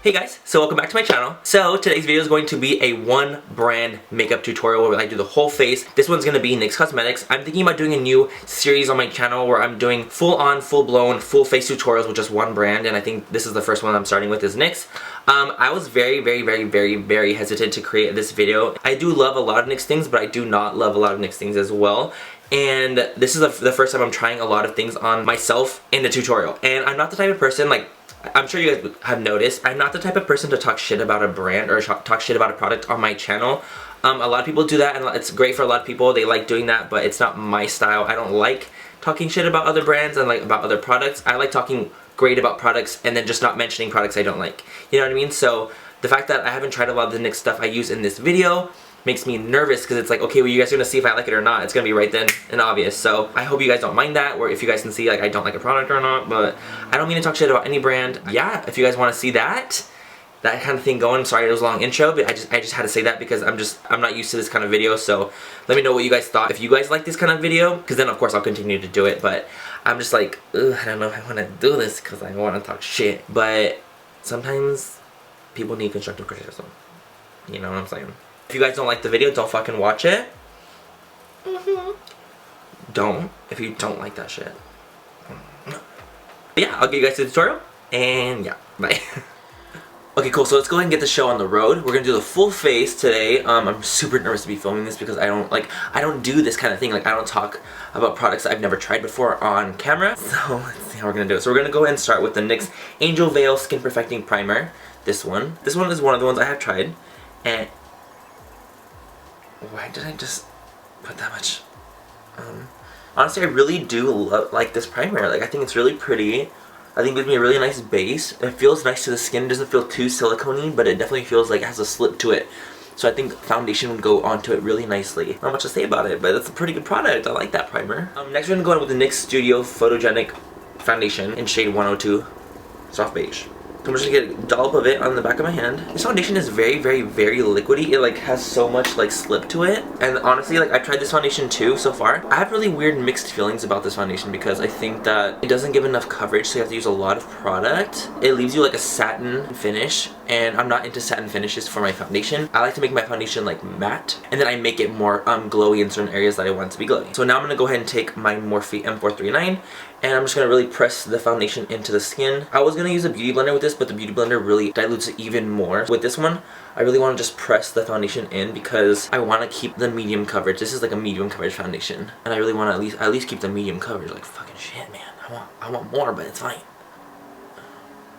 Hey guys, so welcome back to my channel. So today's video is going to be a one brand makeup tutorial where I do the whole face. This one's going to be NYX Cosmetics. I'm thinking about doing a new series on my channel where I'm doing full on, full blown, full face tutorials with just one brand, and I think this is the first one I'm starting with is NYX. I was very hesitant to create this video. I do love a lot of NYX things, but I do not love a lot of NYX things as well. And this is the first time I'm trying a lot of things on myself in the tutorial. And I'm not the type of person, like, I'm sure you guys have noticed, I'm not the type of person to talk shit about a brand or talk shit about a product on my channel. A lot of people do that, and it's great for a lot of people. They like doing that, but it's not my style. I don't like talking shit about other brands and like about other products. I like talking great about products and then just not mentioning products I don't like. You know what I mean? So the fact that I haven't tried a lot of the NYX stuff I use in this video makes me nervous because it's like, okay, well, you guys are gonna see if I like it or not. It's gonna be right then and obvious. So I hope you guys don't mind that, or if you guys can see like I don't like a product or not. But I don't mean to talk shit about any brand. Yeah, if you guys want to see that kind of thing going. Sorry it was a long intro, but I just had to say that because I'm not used to this kind of video. So let me know what you guys thought. If you guys like this kind of video, because then of course I'll continue to do it. But I'm just like, ugh, I don't know if I want to do this because I want to talk shit. But sometimes people need constructive criticism. You know what I'm saying? If you guys don't like the video, don't fucking watch it. Don't. If you don't like that shit. But yeah, I'll get you guys to the tutorial. And yeah, bye. Okay, cool. So let's go ahead and get the show on the road. We're gonna do the full face today. I'm super nervous to be filming this because I don't do this kind of thing. Like, I don't talk about products that I've never tried before on camera. So let's see how we're gonna do it. So we're gonna go ahead and start with the NYX Angel Veil Skin Perfecting Primer. This one. This one is one of the ones I have tried. And why did I just put that much? Honestly, I really do like this primer. Like, I think it's really pretty. I think it gives me a really nice base. It feels nice to the skin. It doesn't feel too silicone-y, but it definitely feels like it has a slip to it. So I think foundation would go onto it really nicely. Not much to say about it, but it's a pretty good product. I like that primer. Next, we're gonna go in with the NYX Studio Photogenic Foundation in shade 102, Soft Beige. I'm just gonna get a dollop of it on the back of my hand. This foundation is very liquidy. It like has so much like slip to it. And honestly, like, I've tried this foundation too so far. I have really weird mixed feelings about this foundation because I think that it doesn't give enough coverage, so you have to use a lot of product. It leaves you like a satin finish, and I'm not into satin finishes for my foundation. I like to make my foundation like matte, and then I make it more glowy in certain areas that I want it to be glowy. So now I'm gonna go ahead and take my Morphe M439, and I'm just gonna really press the foundation into the skin. I was gonna use a beauty blender with this, but the beauty blender really dilutes it even more. With this one, I really want to just press the foundation in because I want to keep the medium coverage. This is like a medium coverage foundation, and I really want to at least keep the medium coverage. Like, fucking shit, man. I want more, but it's fine.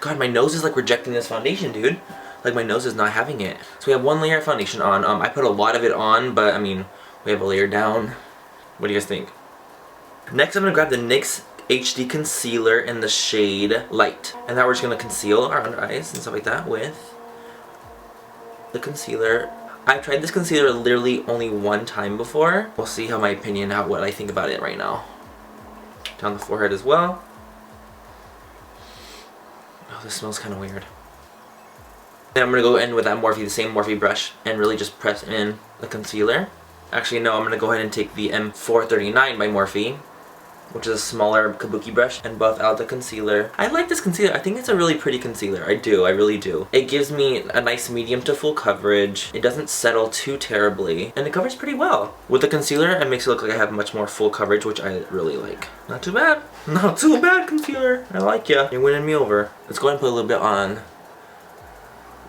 God, my nose is like rejecting this foundation, dude. Like, my nose is not having it. So we have one layer of foundation on. I put a lot of it on, but I mean, we have a layer down. What do you guys think? Next, I'm gonna grab the NYX HD Concealer in the shade Light. And now we're just going to conceal our under eyes and stuff like that with the concealer. I've tried this concealer literally only one time before. We'll see how my opinion, what I think about it right now. Down the forehead as well. Oh, this smells kind of weird. Then I'm going to go in with that Morphe, the same Morphe brush, and really just press in the concealer. Actually, no, I'm going to go ahead and take the M439 by Morphe, which is a smaller kabuki brush, and buff out the concealer. I like this concealer. I think it's a really pretty concealer. I really do. It gives me a nice medium to full coverage. It doesn't settle too terribly, and it covers pretty well. With the concealer, it makes it look like I have much more full coverage, which I really like. Not too bad. Not too bad, concealer. I like ya. You're winning me over. Let's go ahead and put a little bit on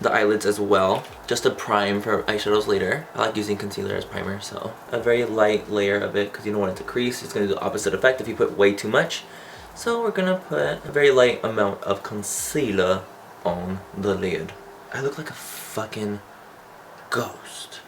the eyelids as well, just to prime for eyeshadows later. I like using concealer as primer, so a very light layer of it because you don't want it to crease. It's going to do the opposite effect if you put way too much. So we're going to put a very light amount of concealer on the lid. I look like a fucking ghost.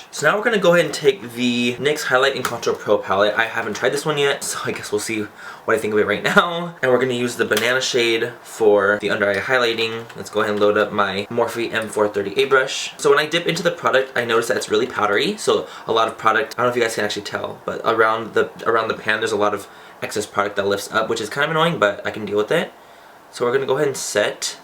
So now we're going to go ahead and take the NYX Highlight and Contour Pro palette. I haven't tried this one yet, so I guess we'll see what I think of it right now. And we're going to use the banana shade for the under eye highlighting. Let's go ahead and load up my Morphe M438 brush. So when I dip into the product, I notice that it's really powdery. So a lot of product, I don't know if you guys can actually tell, but around the pan there's a lot of excess product that lifts up, which is kind of annoying, but I can deal with it. So we're going to go ahead and set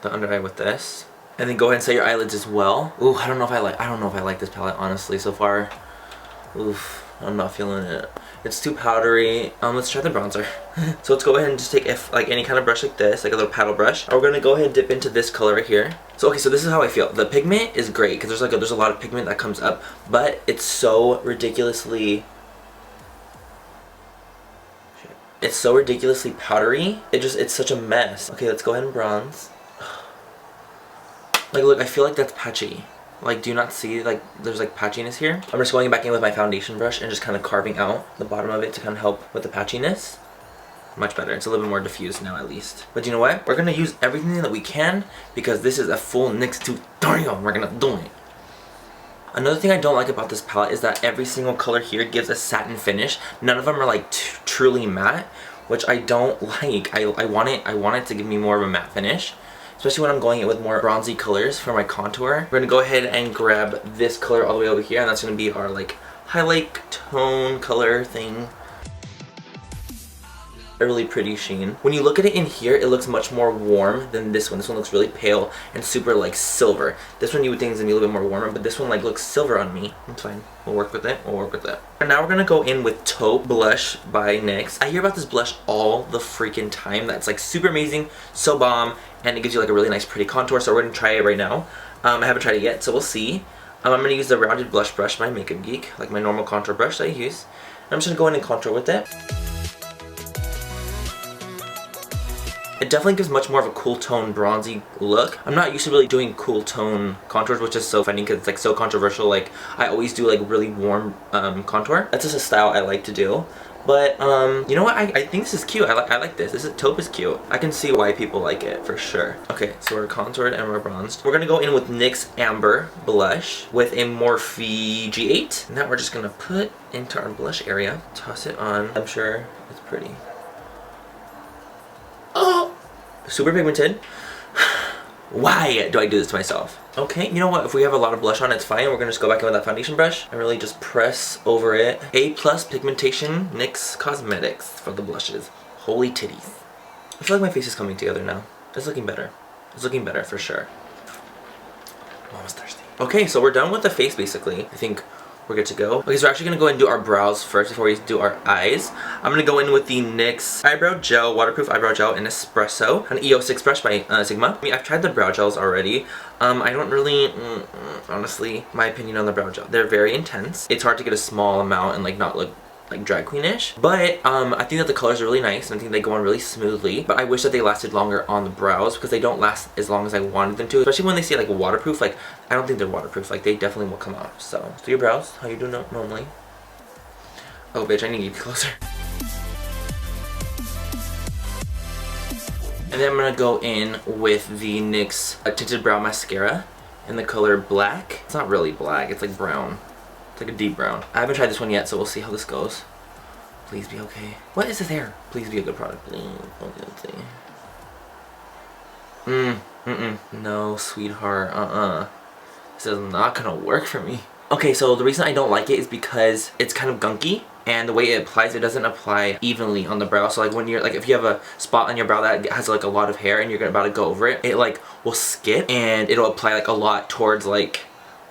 the under eye with this, and then go ahead and set your eyelids as well. Ooh, I don't know if I like this palette honestly so far. Oof, I'm not feeling it. It's too powdery. Let's try the bronzer. So let's go ahead and just take like any kind of brush like this, like a little paddle brush. And we're gonna go ahead and dip into this color right here. So okay, so this is how I feel. The pigment is great because there's a lot of pigment that comes up, but it's so ridiculously powdery. It's such a mess. Okay, let's go ahead and bronze. Like, look, I feel like that's patchy. Like, do you not see, like, there's like patchiness here? I'm just going back in with my foundation brush and just kind of carving out the bottom of it to kind of help with the patchiness. Much better. It's a little bit more diffused now, at least. But you know what? We're gonna use everything that we can because this is a full NYX tutorial and we're gonna do it. Another thing I don't like about this palette is that every single color here gives a satin finish. None of them are like truly matte, which I don't like. I want it to give me more of a matte finish, especially when I'm going in with more bronzy colors for my contour. We're gonna go ahead and grab this color all the way over here, and that's gonna be our like highlight tone color thing. A really pretty sheen. When you look at it in here, it looks much more warm than this one. This one looks really pale and super like silver. This one you would think is gonna be a little bit more warmer, but this one like looks silver on me. It's fine. We'll work with it. We'll work with it. And now we're gonna go in with Taupe blush by NYX. I hear about this blush all the freaking time. That's like super amazing, so bomb, and it gives you like a really nice pretty contour. So we're gonna try it right now. I haven't tried it yet, so we'll see. I'm gonna use the rounded blush brush by Makeup Geek, like my normal contour brush that I use. And I'm just gonna go in and contour with it. It definitely gives much more of a cool tone bronzy look. I'm not used to really doing cool tone contours, which is so funny because it's like so controversial. Like I always do like really warm contour. That's just a style I like to do. But you know what? I think this is cute. I like this. Taupe is cute. I can see why people like it for sure. Okay, so we're contoured and we're bronzed. We're gonna go in with NYX Amber blush with a Morphe G8. Now we're just gonna put into our blush area, toss it on. I'm sure it's pretty. Oh, super pigmented. Why do I do this to myself? Okay, you know what? If we have a lot of blush on, it's fine. We're gonna just go back in with that foundation brush and really just press over it. A+ pigmentation, NYX Cosmetics for the blushes. Holy titties. I feel like my face is coming together now. It's looking better. It's looking better for sure. I'm almost thirsty. Okay, so we're done with the face basically. I think we're good to go. Okay, so we're actually gonna go and do our brows first before we do our eyes. I'm gonna go in with the NYX Eyebrow Gel, Waterproof Eyebrow Gel in Espresso, an EO6 brush by Sigma. I mean, I've tried the brow gels already. I don't really, honestly, my opinion on the brow gel. They're very intense. It's hard to get a small amount and like not look like drag queenish, but I think that the colors are really nice and I think they go on really smoothly, but I wish that they lasted longer on the brows because they don't last as long as I wanted them to, especially when they say like waterproof. Like I don't think they're waterproof. Like they definitely will come off. So do your brows how you do normally. Oh bitch, I need to get closer. And then I'm gonna go in with the NYX Tinted Brow Mascara in the color Black. It's not really black, it's like brown. It's like a deep brown. I haven't tried this one yet, so we'll see how this goes. Please be okay. What is this hair? Please be a good product. Please. Okay, let's see. No, sweetheart. This is not gonna work for me. Okay, so the reason I don't like it is because it's kind of gunky, and the way it applies, it doesn't apply evenly on the brow. So like when you're like, if you have a spot on your brow that has like a lot of hair and you're about to go over it, it like will skip and it'll apply like a lot towards like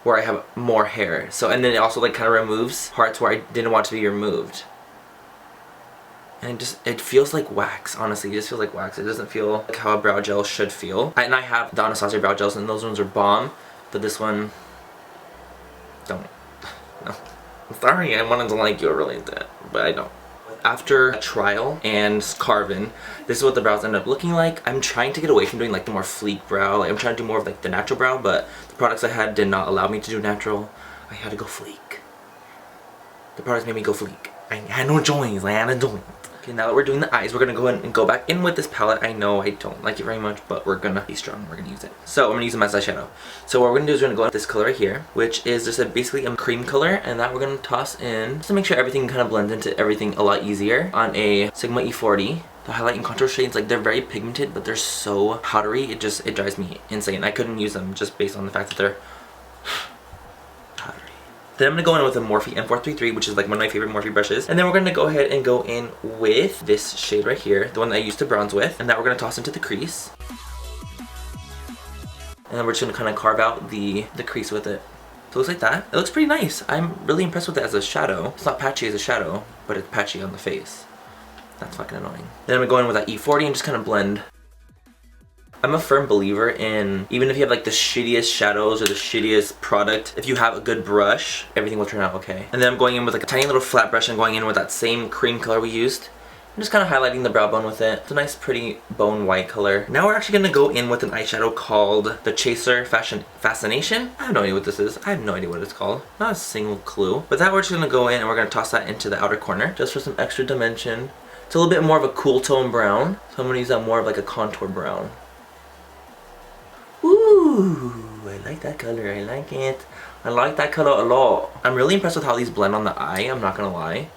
where I have more hair. So, and then it also like kind of removes parts where I didn't want to be removed. And it feels like wax, honestly. It just feels like wax. It doesn't feel like how a brow gel should feel. And I have the Anastasia brow gels and those ones are bomb, but this one, don't. No. I'm sorry, I wanted to like you really did, but I don't. After a trial and carve-in, this is what the brows end up looking like. I'm trying to get away from doing like the more sleek brow. Like I'm trying to do more of like the natural brow, but the products I had did not allow me to do natural. I had to go fleek. The products made me go fleek. I had no choice. I had to do it. Okay, now that we're doing the eyes, we're gonna go ahead and go back in with this palette. I know I don't like it very much, but we're gonna be strong. We're gonna use it. So I'm gonna use a matte eyeshadow. So what we're gonna do is we're gonna go with this color right here, which is just basically a cream color, and that we're gonna toss in just to make sure everything kind of blends into everything a lot easier on a Sigma E40. The highlight and contour shades, like they're very pigmented, but they're so powdery. It drives me insane. I couldn't use them just based on the fact that they're powdery. Then I'm gonna go in with a Morphe M433, which is like one of my favorite Morphe brushes. And then we're gonna go ahead and go in with this shade right here, the one that I used to bronze with. And that we're gonna toss into the crease. And then we're just gonna kind of carve out the crease with it. So it looks like that. It looks pretty nice. I'm really impressed with it as a shadow. It's not patchy as a shadow, but it's patchy on the face. That's fucking annoying. Then I'm gonna go in with that E40 and just kind of blend. I'm a firm believer in, even if you have like the shittiest shadows or the shittiest product, if you have a good brush, everything will turn out okay. And then I'm going in with like a tiny little flat brush and going in with that same cream color we used. I'm just kind of highlighting the brow bone with it. It's a nice pretty bone white color. Now we're actually gonna go in with an eyeshadow called the Chaser Fascination. I have no idea what this is. I have no idea what it's called. Not a single clue. But that we're just gonna go in and we're gonna toss that into the outer corner just for some extra dimension. It's a little bit more of a cool tone brown. So I'm gonna use that more of like a contour brown. Ooh, I like that color, I like it. I like that color a lot. I'm really impressed with how these blend on the eye, I'm not gonna lie.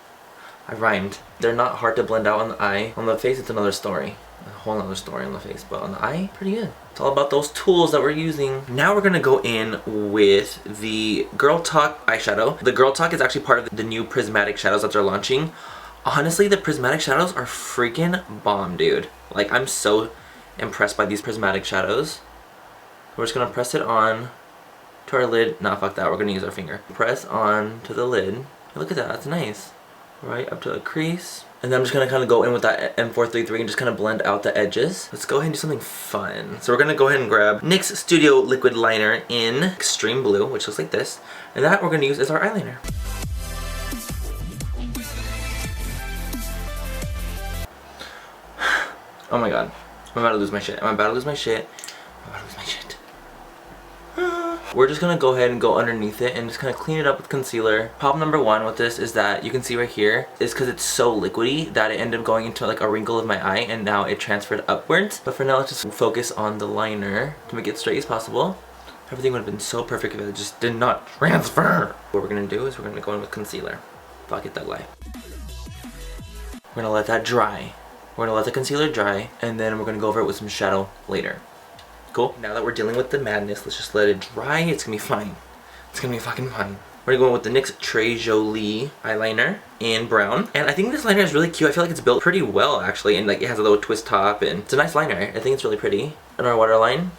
I rhymed. They're not hard to blend out on the eye. On the face, it's another story. A whole other story on the face, but on the eye, pretty good. It's all about those tools that we're using. Now we're gonna go in with the Girl Talk eyeshadow. The Girl Talk is actually part of the new prismatic shadows that they're launching. Honestly, the prismatic shadows are freaking bomb, dude. Like, I'm so impressed by these prismatic shadows. We're just gonna press it on to our lid. Nah, fuck that, we're gonna use our finger. Press on to the lid. Look at that, that's nice. Right up to the crease. And then I'm just gonna kind of go in with that M433 and just kind of blend out the edges. Let's go ahead and do something fun. So we're gonna go ahead and grab NYX Studio Liquid Liner in Extreme Blue, which looks like this. And that we're gonna use as our eyeliner. Oh my god. I'm about to lose my shit. I'm about to lose my shit. I'm about to lose my shit. We're just gonna go ahead and go underneath it and just kind of clean it up with concealer. Problem number one with this is that you can see right here is because it's so liquidy that it ended up going into like a wrinkle of my eye and now it transferred upwards. But for now, let's just focus on the liner to make it straight as possible. Everything would have been so perfect if it just did not transfer. What we're gonna do is we're gonna go in with concealer. Fuck it, that lie. We're gonna let that dry. We're gonna let the concealer dry and then we're gonna go over it with some shadow later. Cool. Now that we're dealing with the madness, let's just let it dry. It's gonna be fine. It's gonna be fucking fine. We're gonna go with the NYX Très Jolie eyeliner in brown. And I think this liner is really cute. I feel like it's built pretty well actually. And like it has a little twist top and it's a nice liner. I think it's really pretty. And our waterline.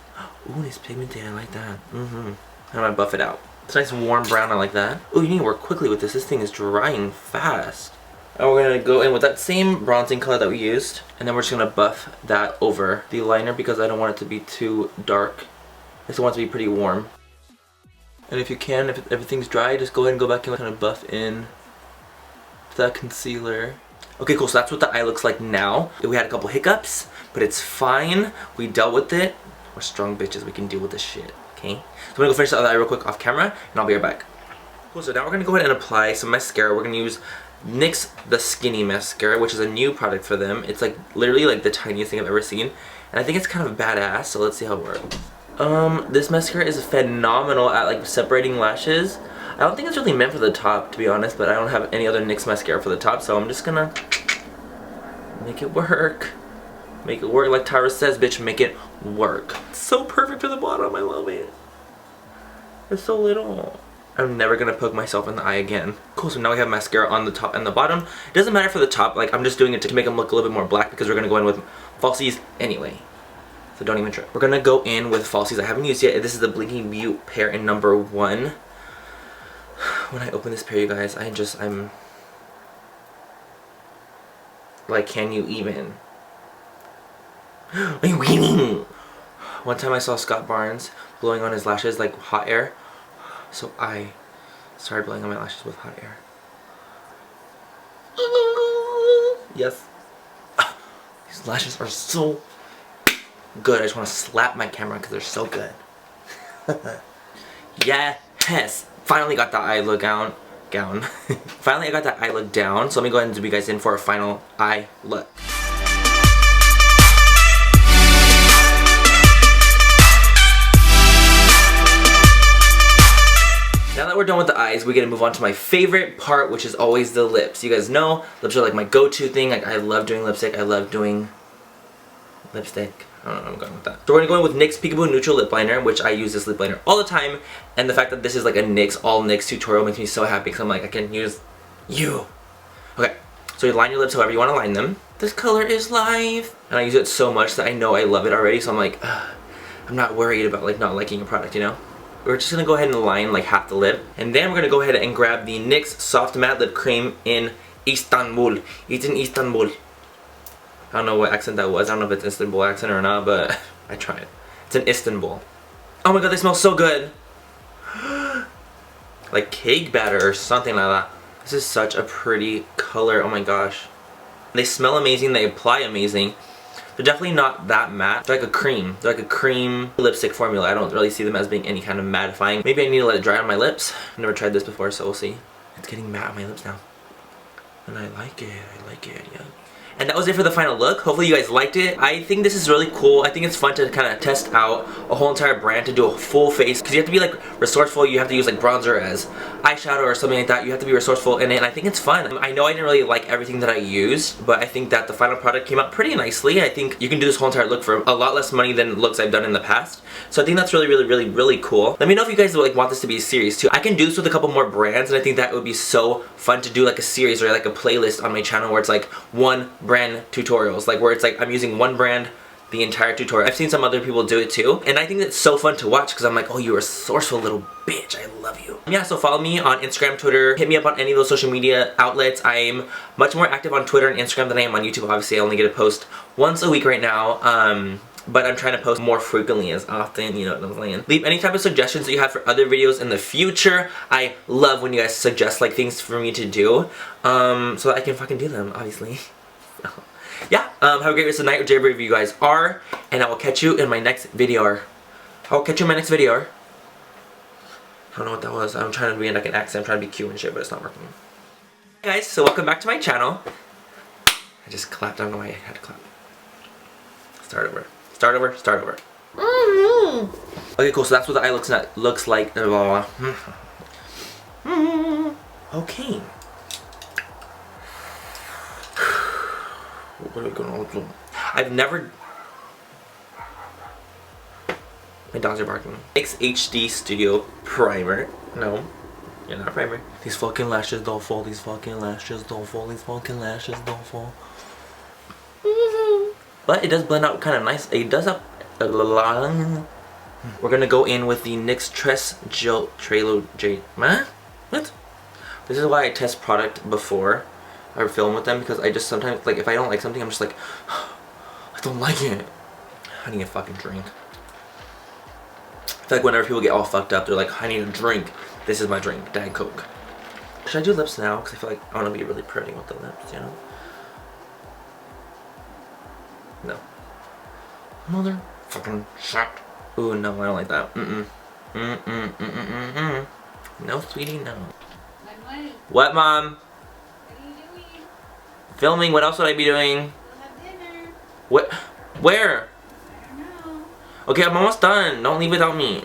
Ooh, it's pigmented. I like that. I'm gonna buff it out. It's a nice warm brown. I like that. Ooh, you need to work quickly with this. This thing is drying fast. And we're gonna go in with that same bronzing color that we used. And then we're just gonna buff that over the liner because I don't want it to be too dark. I just want it to be pretty warm. And if you can, if everything's dry, just go ahead and go back and kind of buff in that concealer. Okay, cool, so that's what the eye looks like now. We had a couple hiccups, but it's fine. We dealt with it. We're strong bitches, we can deal with this shit, okay? So I'm gonna go finish the other eye real quick off camera, and I'll be right back. Cool, so now we're gonna go ahead and apply some mascara. We're gonna use NYX the Skinny Mascara, which is a new product for them. It's like literally like the tiniest thing I've ever seen. And I think it's kind of badass, so let's see how it works. This mascara is phenomenal at like separating lashes. I don't think it's really meant for the top, to be honest, but I don't have any other NYX mascara for the top, so I'm just gonna make it work. Make it work like Tyra says, bitch, make it work. It's so perfect for the bottom, I love it. It's so little. I'm never gonna poke myself in the eye again. Cool, so now we have mascara on the top and the bottom. It doesn't matter for the top, like I'm just doing it to make them look a little bit more black because we're gonna go in with falsies anyway. So don't even trip. We're gonna go in with falsies I haven't used yet. This is the Blinky Beauty pair in number 1. When I open this pair, you guys, I'm like, can you even? Are you kidding? One time I saw Scott Barnes blowing on his lashes like hot air. So I started blowing on my lashes with hot air. Yes. These lashes are so good. I just want to slap my camera because they're so good. Yes. Finally got that eye look down. Finally I got that eye look down. So let me go ahead and zoom you guys in for a final eye look. Now that we're done with the eyes, we're gonna move on to my favorite part, which is always the lips. You guys know, lips are like my go-to thing. Like, I love doing lipstick. I love doing lipstick. I don't know where I'm going with that. So we're gonna go in with NYX Peekaboo Neutral Lip Liner, which I use this lip liner all the time. And the fact that this is like a NYX, all NYX tutorial makes me so happy because I'm like, I can use you. Okay, so you line your lips however you want to line them. This color is live. And I use it so much that I know I love it already. So I'm like, I'm not worried about like not liking a product, you know? we're just gonna go ahead and line like half the lip. And then we're gonna go ahead and grab the NYX Soft Matte Lip Cream in Istanbul. It's in Istanbul. I don't know what accent that was. I don't know if it's Istanbul accent or not, but I tried. It's in Istanbul. Oh my god, they smell so good. Like cake batter or something like that. This is such a pretty color. Oh my gosh. They smell amazing. They apply amazing. They're definitely not that matte. They're like a cream. They're like a cream lipstick formula. I don't really see them as being any kind of mattifying. Maybe I need to let it dry on my lips. I've never tried this before, so we'll see. It's getting matte on my lips now. And I like it. I like it, yeah. And that was it for the final look. Hopefully you guys liked it. I think this is really cool. I think it's fun to kind of test out a whole entire brand to do a full face. Because you have to be like resourceful. You have to use like bronzer as eyeshadow or something like that. You have to be resourceful in it. And I think it's fun. I know I didn't really like everything that I used. But I think that the final product came out pretty nicely. I think you can do this whole entire look for a lot less money than looks I've done in the past. So I think that's really cool. Let me know if you guys like want this to be a series too. I can do this with a couple more brands. And I think that would be so fun to do like a series or like a playlist on my channel where it's like one brand tutorials, like where it's like I'm using one brand the entire tutorial. I've seen some other people do it too, and I think that's so fun to watch because I'm like, oh, you're a resourceful little bitch, I love you. Yeah, so follow me on Instagram, Twitter, hit me up on any of those social media outlets. I'm much more active on Twitter and Instagram than I am on YouTube. Obviously, I only get a post once a week right now, but I'm trying to post more frequently as often, you know what I'm saying. Leave any type of suggestions that you have for other videos in the future. I love when you guys suggest like things for me to do, so that I can fucking do them, obviously. Yeah, have a great rest of the night, whichever of you guys are, and I will catch you in my next video. I don't know what that was. I'm trying to be like an accent. I'm trying to be cute and shit, but it's not working. Hey guys, so welcome back to my channel. I just clapped. I don't know why I had to clap. Start over. Start over. Start over. Okay, cool. So that's what the eye looks like. Okay. What are we going to do? I've never... My dogs are barking. NYX HD Studio Primer. No, you're not a primer. These fucking lashes don't fall. These fucking lashes don't fall. These fucking lashes don't fall. But it does blend out kind of nice. It does up a lot. We're gonna go in with the NYX Tress Gel Trelo J. What? This is why I test product before I film with them, because I just sometimes, like, if I don't like something, I'm just like, I don't like it. I need a fucking drink. I feel like whenever people get all fucked up, they're like, I need a drink. This is my drink, Diet Coke. Should I do lips now? Because I feel like I want to be really pretty with the lips, you know? No. Motherfucking shit. Ooh, no, I don't like that. No, sweetie, no. What, Mom? Filming. What else would I be doing? We'll have dinner. What? Where? I don't know. Okay, I'm almost done. Don't leave without me.